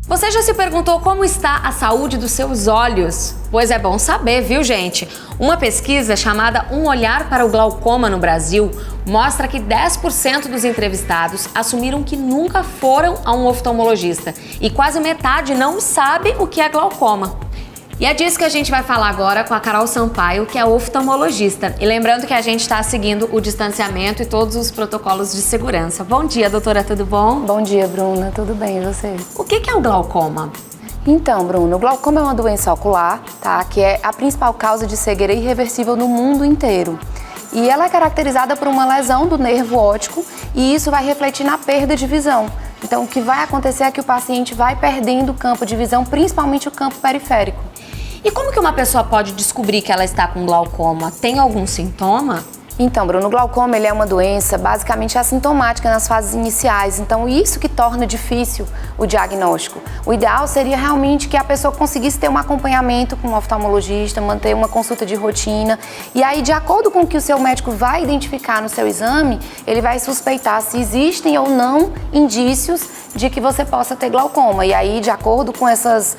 Você já se perguntou como está a saúde dos seus olhos? Pois é bom saber, viu, gente? Uma pesquisa chamada Um Olhar para o Glaucoma no Brasil mostra que 10% dos entrevistados assumiram que nunca foram a um oftalmologista e quase metade não sabe o que é glaucoma. E é disso que a gente vai falar agora com a Carol Sampaio, que é oftalmologista. E lembrando que a gente está seguindo o distanciamento e todos os protocolos de segurança. Bom dia, doutora, tudo bom? Bom dia, Bruna. Tudo bem, e você? O que é o glaucoma? Então, Bruno, o glaucoma é uma doença ocular, tá? Que é a principal causa de cegueira irreversível no mundo inteiro. E ela é caracterizada por uma lesão do nervo óptico e isso vai refletir na perda de visão. Então, o que vai acontecer é que o paciente vai perdendo o campo de visão, principalmente o campo periférico. E como que uma pessoa pode descobrir que ela está com glaucoma? Tem algum sintoma? Então, Bruno, o glaucoma ele é uma doença basicamente assintomática nas fases iniciais, então isso que torna difícil o diagnóstico. O ideal seria realmente que a pessoa conseguisse ter um acompanhamento com um oftalmologista, manter uma consulta de rotina e aí, de acordo com o que o seu médico vai identificar no seu exame, ele vai suspeitar se existem ou não indícios de que você possa ter glaucoma. E aí, de acordo com esses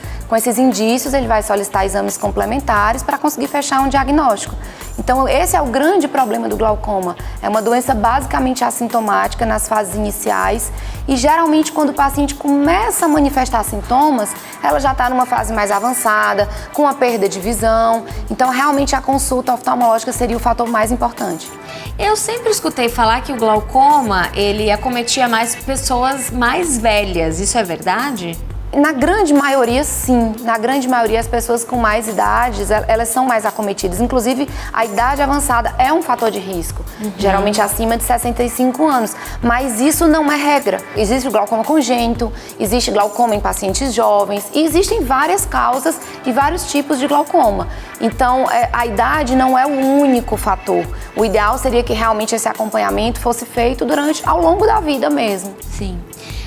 indícios, ele vai solicitar exames complementares para conseguir fechar um diagnóstico. Então, esse é o grande problema do glaucoma. É uma doença basicamente assintomática nas fases iniciais e geralmente quando o paciente começa a manifestar sintomas, ela já está numa fase mais avançada, com a perda de visão. Então, realmente a consulta oftalmológica seria o fator mais importante. Eu sempre escutei falar que o glaucoma, ele acometia mais pessoas mais velhas. Isso é verdade? Na grande maioria, sim. Na grande maioria, as pessoas com mais idades, elas são mais acometidas. Inclusive, a idade avançada é um fator de risco, geralmente acima de 65 anos. Mas isso não é regra. Existe o glaucoma congênito, existe glaucoma em pacientes jovens, e existem várias causas e vários tipos de glaucoma. Então, a idade não é o único fator. O ideal seria que realmente esse acompanhamento fosse feito ao longo da vida mesmo. Sim.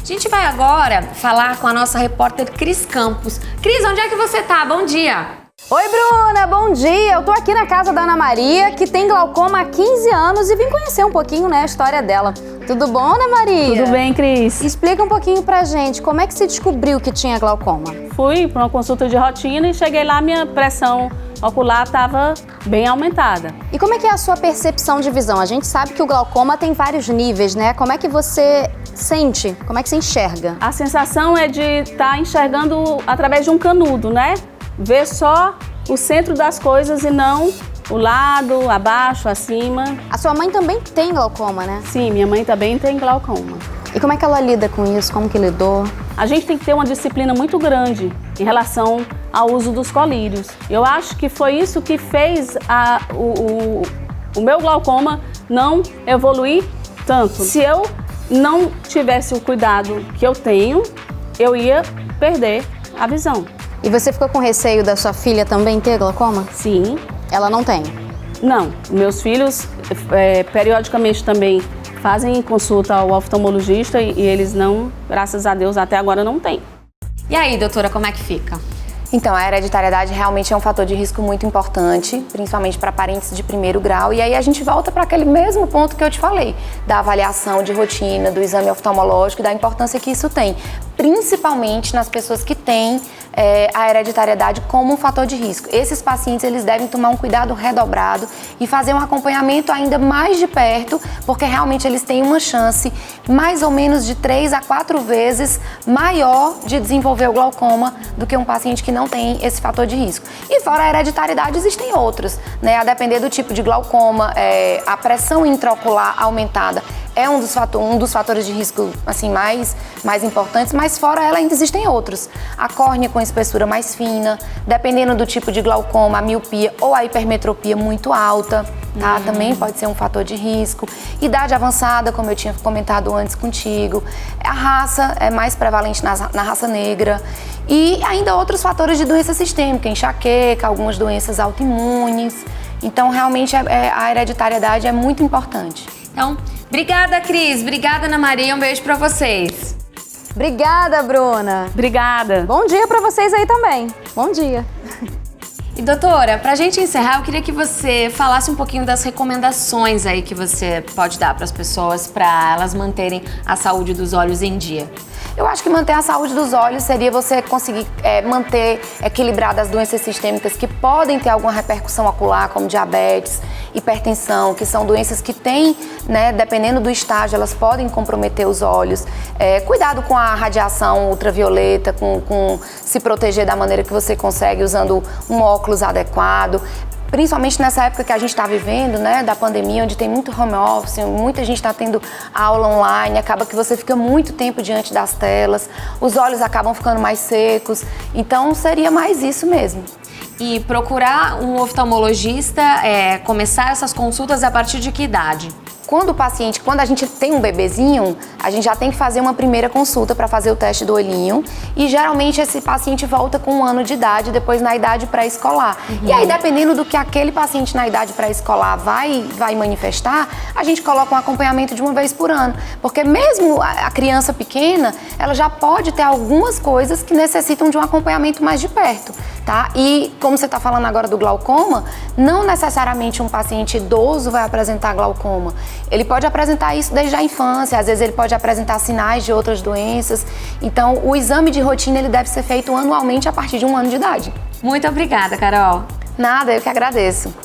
A gente vai agora falar com a nossa repórter Cris Campos. Cris, onde é que você tá? Bom dia! Oi, Bruna, bom dia! Eu tô aqui na casa da Ana Maria, que tem glaucoma há 15 anos e vim conhecer um pouquinho, a história dela. Tudo bom, Ana Maria? Tudo bem, Cris. Explica um pouquinho pra gente, como é que você descobriu que tinha glaucoma? Fui para uma consulta de rotina e cheguei lá, minha pressão ocular estava bem aumentada. E como é que é a sua percepção de visão? A gente sabe que o glaucoma tem vários níveis, né? Como é que você sente? Como é que você enxerga? A sensação é de estar enxergando através de um canudo, né? Ver só o centro das coisas e não o lado, abaixo, acima. A sua mãe também tem glaucoma, né? Sim, minha mãe também tem glaucoma. E como é que ela lida com isso? Como que lidou? A gente tem que ter uma disciplina muito grande em relação ao uso dos colírios. Eu acho que foi isso que fez o meu glaucoma não evoluir tanto. Se eu não tivesse o cuidado que eu tenho, eu ia perder a visão. E você ficou com receio da sua filha também ter glaucoma? Sim. Ela não tem? Não. Meus filhos, periodicamente também fazem consulta ao oftalmologista e eles não, graças a Deus, até agora não têm. E aí, doutora, como é que fica? Então, a hereditariedade realmente é um fator de risco muito importante, principalmente para parentes de primeiro grau. E aí a gente volta para aquele mesmo ponto que eu te falei, da avaliação de rotina, do exame oftalmológico e da importância que isso tem, principalmente nas pessoas que têm a hereditariedade como um fator de risco. Esses pacientes, eles devem tomar um cuidado redobrado e fazer um acompanhamento ainda mais de perto, porque realmente eles têm uma chance mais ou menos de 3 a 4 vezes maior de desenvolver o glaucoma do que um paciente que não tem esse fator de risco. E fora a hereditariedade, existem outros, né? A depender do tipo de glaucoma, a pressão intraocular aumentada é um dos fatores de risco assim, mais importantes, mas fora ela ainda existem outros. A córnea com espessura mais fina, dependendo do tipo de glaucoma, a miopia ou a hipermetropia muito alta, tá? Também pode ser um fator de risco. Idade avançada, como eu tinha comentado antes contigo. A raça é mais prevalente na raça negra. E ainda outros fatores de doença sistêmica, enxaqueca, algumas doenças autoimunes. Então, realmente, a hereditariedade é muito importante. Então, obrigada, Cris. Obrigada, Ana Maria. Um beijo pra vocês. Obrigada, Bruna. Obrigada. Bom dia pra vocês aí também. Bom dia. E doutora, pra gente encerrar, eu queria que você falasse um pouquinho das recomendações aí que você pode dar para as pessoas para elas manterem a saúde dos olhos em dia. Eu acho que manter a saúde dos olhos seria você conseguir manter equilibradas as doenças sistêmicas que podem ter alguma repercussão ocular, como diabetes, hipertensão, que são doenças que têm, né, dependendo do estágio, elas podem comprometer os olhos. Cuidado com a radiação ultravioleta, com se proteger da maneira que você consegue, usando um óculos adequado. Principalmente nessa época que a gente está vivendo, né, da pandemia, onde tem muito home office, muita gente está tendo aula online, acaba que você fica muito tempo diante das telas, os olhos acabam ficando mais secos, então seria mais isso mesmo. E procurar um oftalmologista, começar essas consultas a partir de que idade? Quando a gente tem um bebezinho, a gente já tem que fazer uma primeira consulta para fazer o teste do olhinho e geralmente esse paciente volta com 1 ano de idade, depois na idade pré-escolar. E aí, dependendo do que aquele paciente na idade pré-escolar vai manifestar, a gente coloca um acompanhamento de 1 vez por ano. Porque mesmo a criança pequena, ela já pode ter algumas coisas que necessitam de um acompanhamento mais de perto, tá? E como você está falando agora do glaucoma, não necessariamente um paciente idoso vai apresentar glaucoma. Ele pode apresentar isso desde a infância, às vezes ele pode apresentar sinais de outras doenças. Então, o exame de rotina ele deve ser feito anualmente a partir de 1 ano de idade. Muito obrigada, Carol. Nada, eu que agradeço.